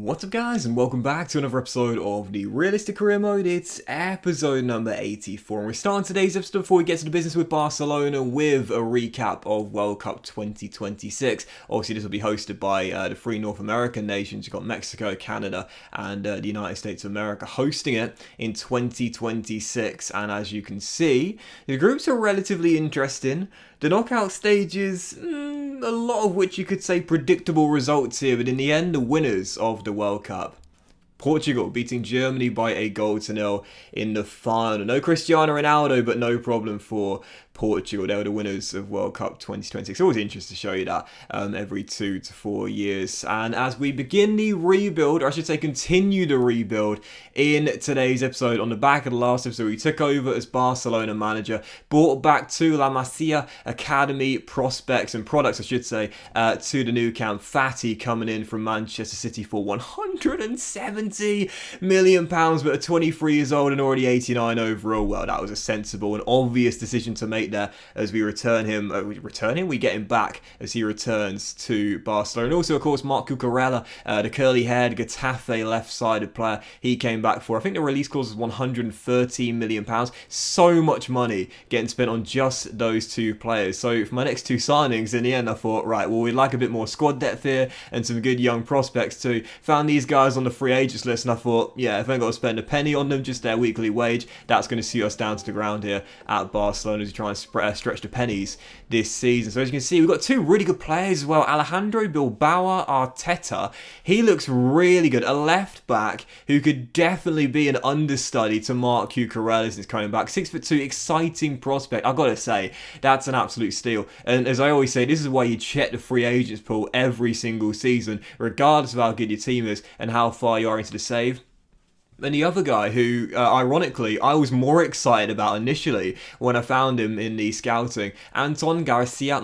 What's up guys, and welcome back to another episode of the Realistic Career Mode. It's episode number 84 and we're starting today's episode before we get to the business with Barcelona with a recap of World Cup 2026. Obviously this will be hosted by the three North American nations. You've got Mexico, Canada and the United States of America hosting it in 2026, and as you can see the groups are relatively interesting. The knockout stages, a lot of which you could say predictable results here, but in the end the winners of the World Cup. Portugal beating Germany by a goal to nil in the final. No Cristiano Ronaldo, but no problem for Portugal. They were the winners of World Cup 2020. It's always interesting to show you that every 2 to 4 years. And as we begin the rebuild, or I should say continue the rebuild in today's episode, on the back of the last episode, we took over as Barcelona manager, brought back to La Masia academy prospects and products, I should say, to the new camp. Fatty coming in from Manchester City for £170 million, but 23 years old and already 89 overall. Well, that was a sensible and obvious decision to make there as we return him. We get him back as he returns to Barcelona. And also, of course, Marc Cucurella, the curly-haired Getafe left-sided player, he came back for, I think the release clause was £113 million. So much money getting spent on just those two players. So for my next two signings, in the end, I thought, right, well, we'd like a bit more squad depth here and some good young prospects too. Found these guys on the free agents list and I thought, yeah, if I ain't got to spend a penny on them, just their weekly wage, that's going to suit us down to the ground here at Barcelona as we try and stretch the pennies this season. So as you can see, we've got two really good players as well. Alejandro Bilbao Arteta, he looks really good. A left back who could definitely be an understudy to Marc Cucurella since coming back. 6'2", exciting prospect. I've got to say, that's an absolute steal. And as I always say, this is why you check the free agents pool every single season, regardless of how good your team is and how far you are into the save. And the other guy who, ironically, I was more excited about initially when I found him in the scouting, Antoine Garcia,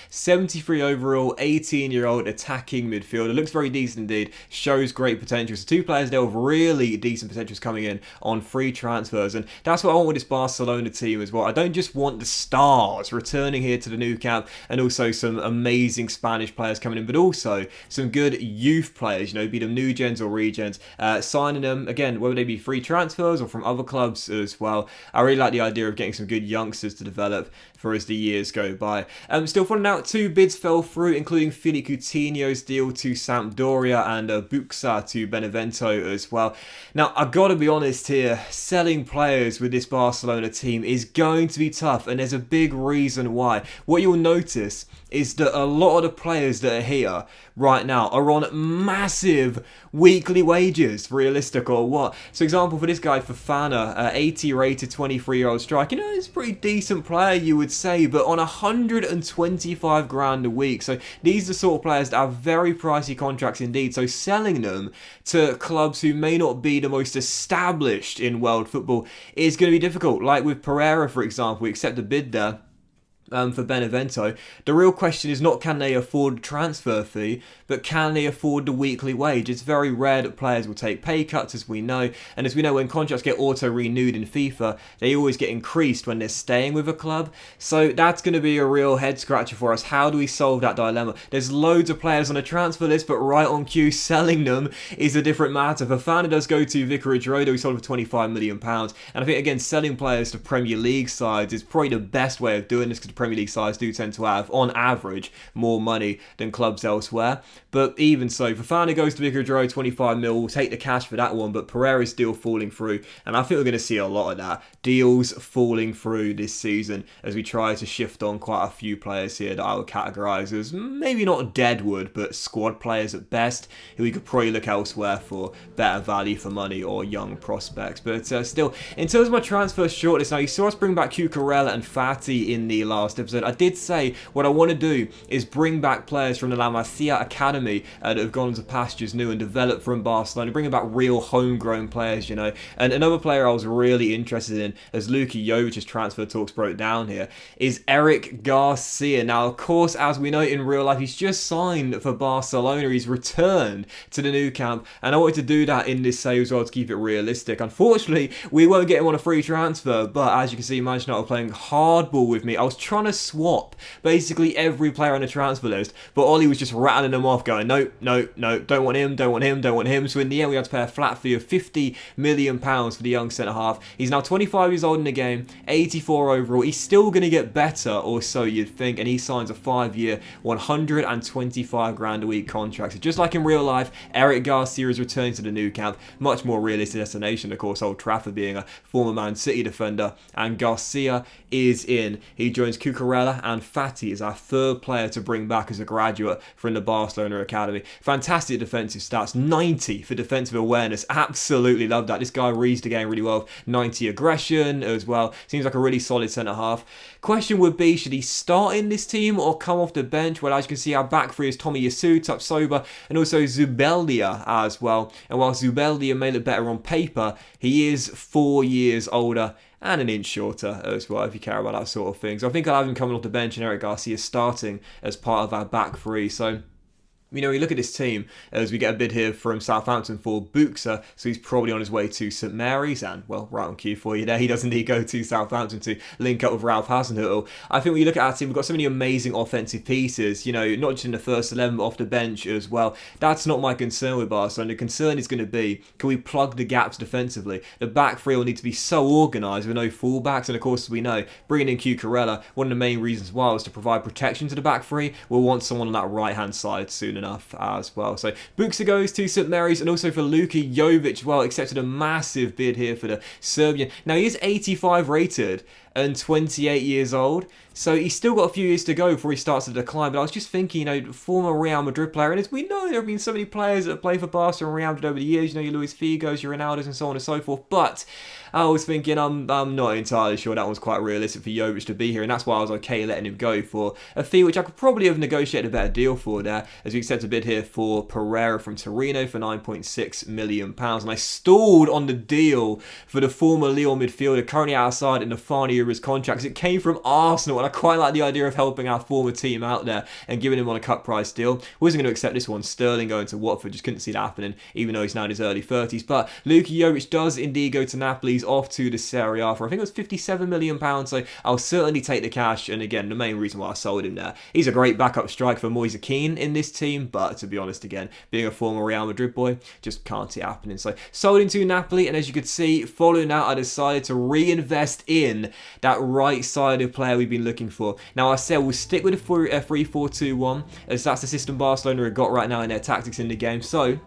73 overall, 18-year-old attacking midfielder. Looks very decent indeed, shows great potential. So two players there with really decent potentials coming in on free transfers. And that's what I want with this Barcelona team as well. I don't just want the stars returning here to the new camp and also some amazing Spanish players coming in, but also some good youth players, be them new gens or regens, signing them, again, whether they be free transfers or from other clubs as well. I really like the idea of getting some good youngsters to develop for as the years go by. Still finding out two bids fell through, including Philippe Coutinho's deal to Sampdoria and Buxa to Benevento as well. Now, I've got to be honest here, selling players with this Barcelona team is going to be tough, and there's a big reason why. What you'll notice is that a lot of the players that are here right now are on massive weekly wages, realistic or what. So example for this guy, Fofana, 80 rated 23-year-old striker, he's a pretty decent player you would say, but on 125 grand a week. So these are the sort of players that have very pricey contracts indeed. So selling them to clubs who may not be the most established in world football is going to be difficult. Like with Pereira, for example, we accept a bid there for Benevento. The real question is not can they afford the transfer fee, but can they afford the weekly wage? It's very rare that players will take pay cuts, as we know, and as we know, when contracts get auto-renewed in FIFA, they always get increased when they're staying with a club. So that's going to be a real head-scratcher for us. How do we solve that dilemma? There's loads of players on the transfer list, but right on cue, selling them is a different matter. Fofana does go to Rickards, he sold for £25 million, and I think, again, selling players to Premier League sides is probably the best way of doing this, because the Premier League sides do tend to have, on average, more money than clubs elsewhere. But even so, Fofana goes to Rickards, 25 mil. We'll take the cash for that one, but Pereira's deal falling through, and I think we're going to see a lot of that. Deals falling through this season as we try to shift on quite a few players here that I would categorise as maybe not deadwood, but squad players at best, who we could probably look elsewhere for better value for money or young prospects. But still, in terms of my transfer shortlist, now you saw us bring back Cucurella and Fatty in the last episode. I did say what I want to do is bring back players from the La Masia Academy that have gone to pastures new and developed from Barcelona, bringing back real homegrown players, And another player I was really interested in, as Luka Jovic's transfer talks broke down here, is Eric Garcia. Now, of course, as we know in real life, he's just signed for Barcelona. He's returned to the new camp, and I wanted to do that in this save as well to keep it realistic. Unfortunately, we won't get him on a free transfer, but as you can see, Manchester United are playing hardball with me. I was trying trying to swap basically every player on the transfer list, but Ollie was just rattling them off going, no, no, no, don't want him, don't want him, don't want him. So in the end we had to pay a flat fee of £50 million for the young centre-half. He's now 25 years old in the game, 84 overall. He's still going to get better, or so you'd think, and he signs a 5-year, 125 grand a week contract. So just like in real life, Eric Garcia is returning to the new camp. Much more realistic destination, of course, Old Trafford being a former Man City defender, and Garcia is in. He joins Cucurella, and Fati is our third player to bring back as a graduate from the Barcelona academy. Fantastic defensive stats, 90 for defensive awareness. Absolutely love that. This guy reads the game really well. 90 aggression as well. Seems like a really solid centre-half. Question would be, should he start in this team or come off the bench? Well, as you can see, our back three is Tommy Yasu, Tapsoba, and also Zubeldia as well. And while Zubeldia may look better on paper, he is 4 years older and an inch shorter as well, if you care about that sort of thing. So I think I'll have him coming off the bench and Eric Garcia starting as part of our back three. So, you know, you look at this team as we get a bid here from Southampton for Buxa, so he's probably on his way to St Mary's, and, well, right on cue for you there. He doesn't need to go to Southampton to link up with Ralph Hasenhüttl. I think when you look at our team, we've got so many amazing offensive pieces, you know, not just in the first 11, but off the bench as well. That's not my concern with Barcelona. The concern is going to be, can we plug the gaps defensively? The back three will need to be so organised with no fullbacks, and of course, as we know, bringing in Cucurella, one of the main reasons why was to provide protection to the back three. We'll want someone on that right-hand side soon enough as well. So Buxa goes to St Mary's, and also for Luka Jovic, well, accepted a massive bid here for the Serbian. Now he is 85 rated and 28 years old, so he's still got a few years to go before he starts to decline. But I was just thinking, you know, former Real Madrid player, and as we know, there have been so many players that have played for Barca and Real Madrid over the years, you know, your Luis Figos, your Ronaldos, and so on and so forth. But I was thinking, I'm not entirely sure that was quite realistic for Jovic to be here, and that's why I was okay letting him go for a fee which I could probably have negotiated a better deal for there, as we accept a bid here for Pereira from Torino for £9.6 million. And I stalled on the deal for the former Lyon midfielder, currently outside in the final year of his contract, because it came from Arsenal, and I quite like the idea of helping our former team out there and giving him on a cut price deal. Wasn't going to accept this one. Sterling going to Watford, just couldn't see that happening, even though he's now in his early 30s. But Luka Jovic does indeed go to Napoli. He's off to the Serie A for, I think it was £57 million, so I'll certainly take the cash. And again, the main reason why I sold him there, he's a great backup striker for Moise Keane in this team, but to be honest, again, being a former Real Madrid boy, just can't see it happening. So sold him to Napoli, and as you could see, following that, I decided to reinvest in that right-sided player we've been looking for. Now, I said we'll stick with a 3-4-2-1, as that's the system Barcelona have got right now in their tactics in the game. So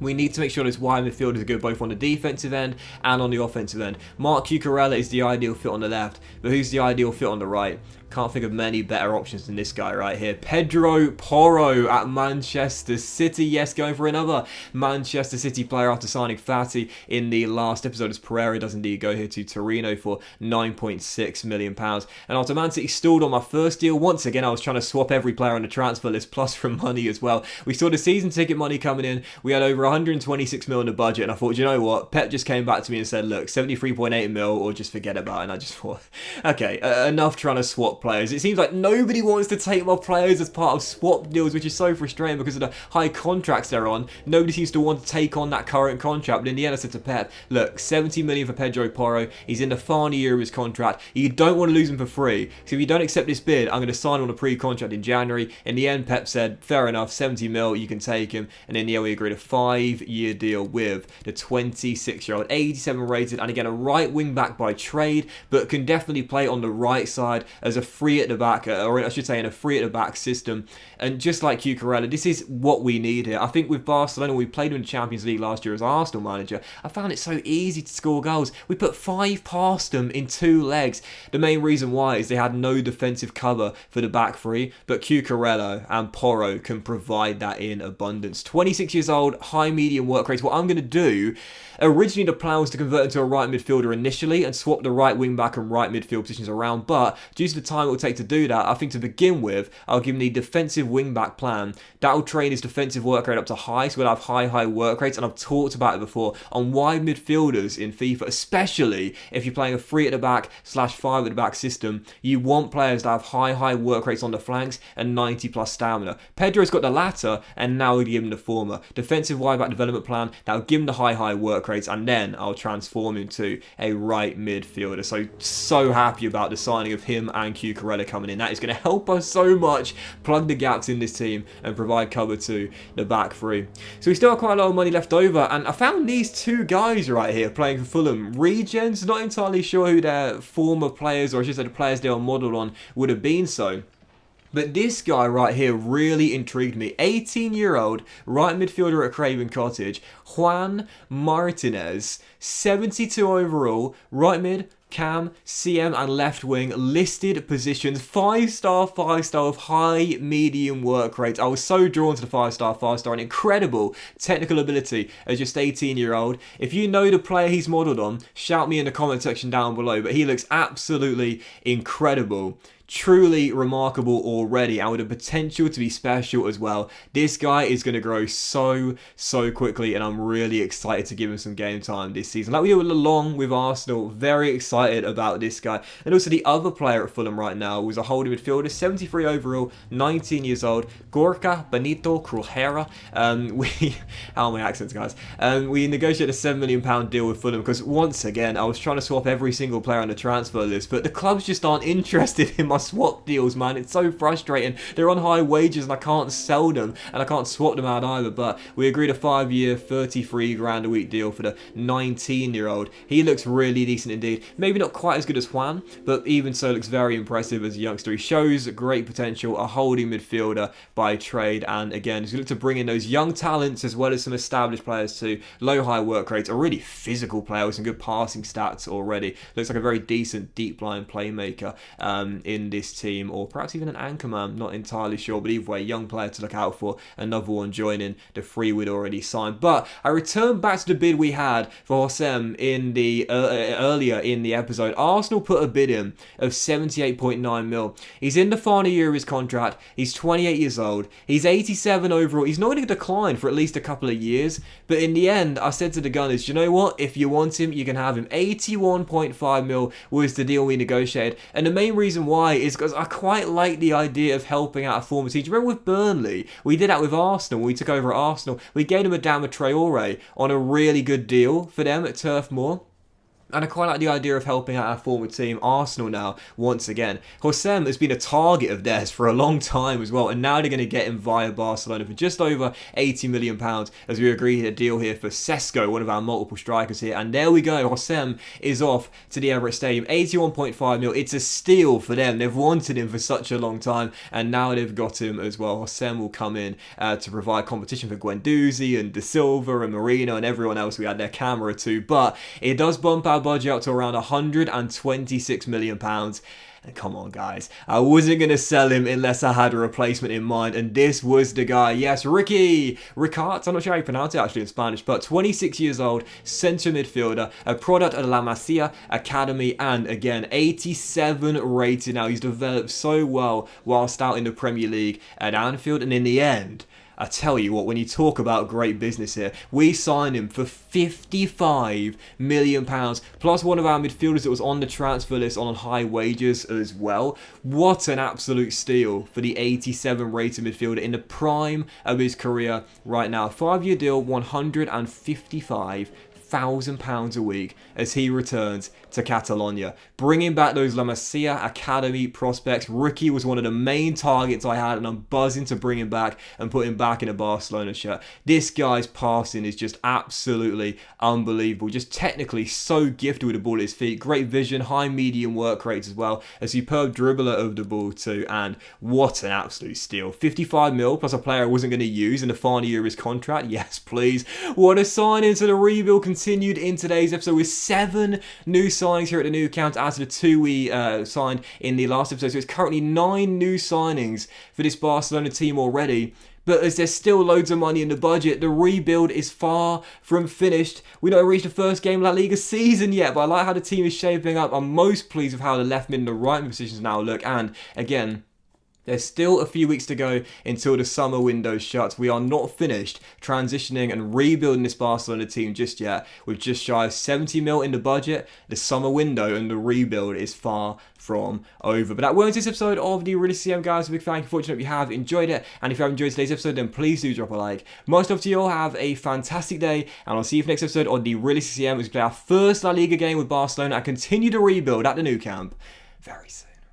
we need to make sure those wide midfielders are good both on the defensive end and on the offensive end. Marc Cucurella is the ideal fit on the left, but who's the ideal fit on the right? Can't think of many better options than this guy right here. Pedro Porro at Manchester City. Yes, going for another Manchester City player after signing Fati in the last episode, as Pereira does indeed go here to Torino for £9.6 million. And after Man City stalled on my first deal, once again I was trying to swap every player on the transfer list, plus from money as well. We saw the season ticket money coming in. We had over 126 mil in the budget, and I thought, you know what? Pep just came back to me and said, look, 73.8 mil or just forget about it. And I just thought, okay, enough trying to swap players. It seems like nobody wants to take my players as part of swap deals, which is so frustrating because of the high contracts they're on. Nobody seems to want to take on that current contract. But in the end, I said to Pep, look, 70 million for Pedro Porro. He's in the final year of his contract. You don't want to lose him for free. So if you don't accept this bid, I'm going to sign on a pre-contract in January. In the end, Pep said, fair enough, 70 mil, you can take him. And in the end, we agreed a 5-year deal with the 26-year-old, 87 rated, and again, a right wing back by trade, but can definitely play on the right side as a free at the back, or I should say in a free at the back system. And just like Cucurella, this is what we need here. I think with Barcelona, we played in the Champions League last year as Arsenal manager. I found it so easy to score goals. We put 5 past them in 2 legs. The main reason why is they had no defensive cover for the back three, but Cucurella and Porro can provide that in abundance. 26 years old, high medium work rates. What I'm going to do, originally the plan was to convert into a right midfielder initially and swap the right wing back and right midfield positions around, but due to the time it will take to do that, I think to begin with, I'll give him the defensive wing back plan. That will train his defensive work rate up to high, so we'll have high work rates, and I've talked about it before on wide midfielders in FIFA, especially if you're playing a 3 at the back / 5 at the back system. You want players that have high work rates on the flanks and 90 plus stamina. Pedro's got the latter, and now we'll give him the former. Defensive wide back development plan that will give him the high work rates, and then I'll transform him to a right midfielder. So happy about the signing of him and Cucurella coming in. That is going to help us so much plug the gaps in this team and provide cover to the back three. So we still have quite a lot of money left over, and I found these two guys right here playing for Fulham. Regens, not entirely sure who their former players, or I should say the players they were modelled on, would have been so. But this guy right here really intrigued me. 18-year-old right midfielder at Craven Cottage, Juan Martinez, 72 overall, right mid, cam, CM and left wing, listed positions, 5-star, 5-star with high, medium work rates. I was so drawn to the 5-star, 5-star, and incredible technical ability as just 18-year-old. If you know the player he's modelled on, shout me in the comment section down below, but he looks absolutely incredible. Truly remarkable already, and with the potential to be special as well. This guy is going to grow so quickly, and I'm really excited to give him some game time this season. Like we did along with Arsenal, very excited about this guy. And also the other player at Fulham right now was a holding midfielder, 73 overall, 19 years old, Gorka Benito Crujera. How are my accents, guys? We negotiated a £7 million deal with Fulham because once again, I was trying to swap every single player on the transfer list, but the clubs just aren't interested in my swap deals, man. It's so frustrating. They're on high wages and I can't sell them and I can't swap them out either. But we agreed a 5-year 33 grand a week deal for the 19-year-old. He looks really decent indeed. Maybe not quite as good as Juan, but even so looks very impressive as a youngster. He shows great potential, a holding midfielder by trade, and again, he's look to bring in those young talents as well as some established players too. Low high work rates, a really physical player with some good passing stats already. Looks like a very decent deep line playmaker in this team, or perhaps even an anchorman, not entirely sure, but either way, young player to look out for. Another one joining the three we'd already signed. But I return back to the bid we had for Hossem in the earlier in the episode. Arsenal put a bid in of 78.9 mil. He's in the final year of his contract. He's 28 years old. He's 87 overall. He's not going to decline for at least a couple of years, but in the end, I said to the Gunners, you know what? If you want him, you can have him. 81.5 mil was the deal we negotiated, and the main reason why is because I quite like the idea of helping out a former team. Do you remember with Burnley? We did that with Arsenal when we took over at Arsenal. We gave them a Adama Traore on a really good deal for them at Turf Moor. And I quite like the idea of helping out our former team, Arsenal, now, once again. Hossem has been a target of theirs for a long time as well, and now they're going to get him via Barcelona for just over £80 million, as we agreed a deal here for Sesko, one of our multiple strikers here. And there we go, Hossem is off to the Emirates Stadium, 81.5 mil. It's a steal for them. They've wanted him for such a long time, and now they've got him as well. Hossem will come in to provide competition for Guendouzi and De Silva and Marino and everyone else we had their camera to, but it does bump our budget up to around £126 million. And come on, guys, I wasn't going to sell him unless I had a replacement in mind, and this was the guy. Yes, Rickards, I'm not sure how you pronounce it actually in Spanish, but 26 years old, centre midfielder, a product of La Masia Academy, and again, 87 rated now. He's developed so well whilst out in the Premier League at Anfield, and in the end, I tell you what, when you talk about great business here, we signed him for £55 million, plus one of our midfielders that was on the transfer list on high wages as well. What an absolute steal for the 87 rated midfielder in the prime of his career right now. 5-year deal, £155,000 a week as he returns to Catalonia, bringing back those La Masia Academy prospects. Ricky was one of the main targets I had, and I'm buzzing to bring him back and put him back in a Barcelona shirt. This guy's passing is just absolutely unbelievable, just technically so gifted with the ball at his feet. Great vision, high medium work rates as well, a superb dribbler of the ball too, and what an absolute steal. 55 mil plus a player I wasn't going to use in the final year of his contract. Yes, please. What a signing. So the rebuild continued in today's episode with 7 new signings here at the new account as of the 2 we signed in the last episode. So it's currently 9 new signings for this Barcelona team already. But as there's still loads of money in the budget, the rebuild is far from finished. We don't reach the first game of La Liga season yet, but I like how the team is shaping up. I'm most pleased with how the left mid and the right mid positions now look. And again, there's still a few weeks to go until the summer window shuts. We are not finished transitioning and rebuilding this Barcelona team just yet. With just shy of 70 mil in the budget, the summer window and the rebuild is far from over. But that was this episode of the Realistic CM, guys. A big thank you. Fortunate you have enjoyed it. And if you have enjoyed today's episode, then please do drop a like. Most of you all have a fantastic day, and I'll see you for next episode on the Realistic CM as we play our first La Liga game with Barcelona and continue to rebuild at the new camp very soon.